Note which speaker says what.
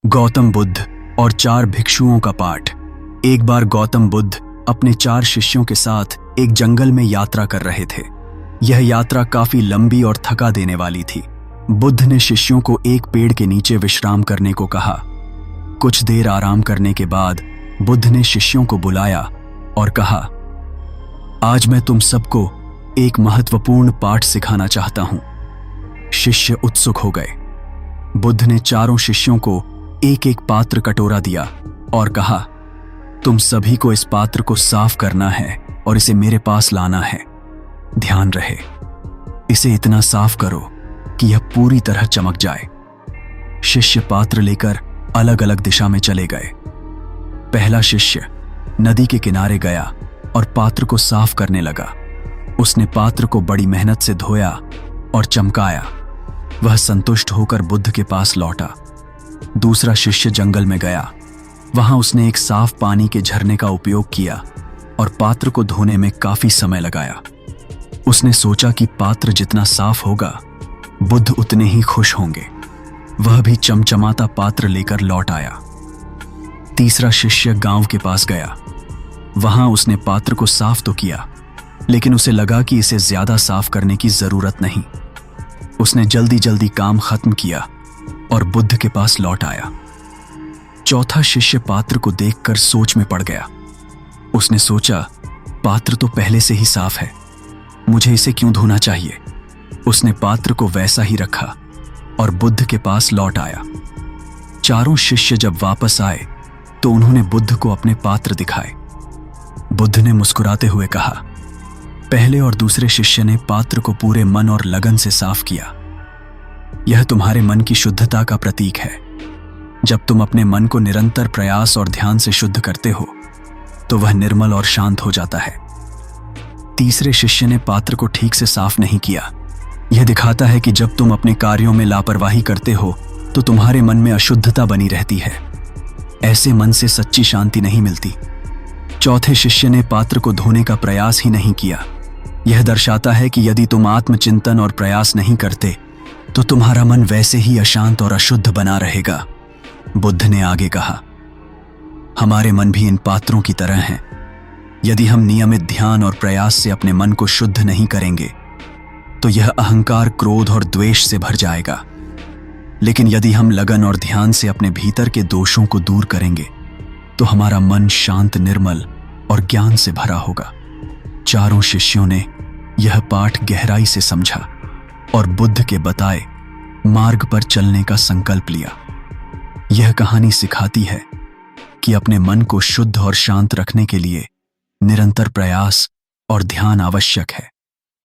Speaker 1: गौतम बुद्ध और 4 भिक्षुओं का पाठ। एक बार गौतम बुद्ध अपने 4 शिष्यों के साथ एक जंगल में यात्रा कर रहे थे। यह यात्रा काफी लंबी और थका देने वाली थी। बुद्ध ने शिष्यों को एक पेड़ के नीचे विश्राम करने को कहा। कुछ देर आराम करने के बाद बुद्ध ने शिष्यों को बुलाया और कहा, आज मैं तुम सबको एक महत्वपूर्ण पाठ सिखाना चाहता हूं। शिष्य उत्सुक हो गए। बुद्ध ने चारों शिष्यों को एक एक पात्र कटोरा दिया और कहा, तुम सभी को इस पात्र को साफ करना है और इसे मेरे पास लाना है। ध्यान रहे, इसे इतना साफ करो कि यह पूरी तरह चमक जाए। शिष्य पात्र लेकर अलग अलग दिशा में चले गए। पहला शिष्य नदी के किनारे गया और पात्र को साफ करने लगा। उसने पात्र को बड़ी मेहनत से धोया और चमकाया। वह संतुष्ट होकर बुद्ध के पास लौटा। दूसरा शिष्य जंगल में गया। वहां उसने एक साफ पानी के झरने का उपयोग किया और पात्र को धोने में काफी समय लगाया। उसने सोचा कि पात्र जितना साफ होगा, बुद्ध उतने ही खुश होंगे। वह भी चमचमाता पात्र लेकर लौट आया। तीसरा शिष्य गांव के पास गया। वहां उसने पात्र को साफ तो किया, लेकिन उसे लगा कि इसे ज्यादा साफ करने की जरूरत नहीं। उसने जल्दी जल्दी काम खत्म किया और बुद्ध के पास लौट आया। चौथा शिष्य पात्र को देखकर सोच में पड़ गया। उसने सोचा, पात्र तो पहले से ही साफ है, मुझे इसे क्यों धोना चाहिए। उसने पात्र को वैसा ही रखा और बुद्ध के पास लौट आया। चारों शिष्य जब वापस आए तो उन्होंने बुद्ध को अपने पात्र दिखाए। बुद्ध ने मुस्कुराते हुए कहा, पहले और दूसरे शिष्य ने पात्र को पूरे मन और लगन से साफ किया। यह तुम्हारे मन की शुद्धता का प्रतीक है। जब तुम अपने मन को निरंतर प्रयास और ध्यान से शुद्ध करते हो तो वह निर्मल और शांत हो जाता है। तीसरे शिष्य ने पात्र को ठीक से साफ नहीं किया। यह दिखाता है कि जब तुम अपने कार्यों में लापरवाही करते हो तो तुम्हारे मन में अशुद्धता बनी रहती है। ऐसे मन से सच्ची शांति नहीं मिलती। चौथे शिष्य ने पात्र को धोने का प्रयास ही नहीं किया। यह दर्शाता है कि यदि तुम आत्मचिंतन और प्रयास नहीं करते तो तुम्हारा मन वैसे ही अशांत और अशुद्ध बना रहेगा। बुद्ध ने आगे कहा, हमारे मन भी इन पात्रों की तरह हैं। यदि हम नियमित ध्यान और प्रयास से अपने मन को शुद्ध नहीं करेंगे तो यह अहंकार, क्रोध और द्वेष से भर जाएगा। लेकिन यदि हम लगन और ध्यान से अपने भीतर के दोषों को दूर करेंगे तो हमारा मन शांत, निर्मल और ज्ञान से भरा होगा। चारों शिष्यों ने यह पाठ गहराई से समझा और बुद्ध के बताए मार्ग पर चलने का संकल्प लिया। यह कहानी सिखाती है कि अपने मन को शुद्ध और शांत रखने के लिए निरंतर प्रयास और ध्यान आवश्यक है।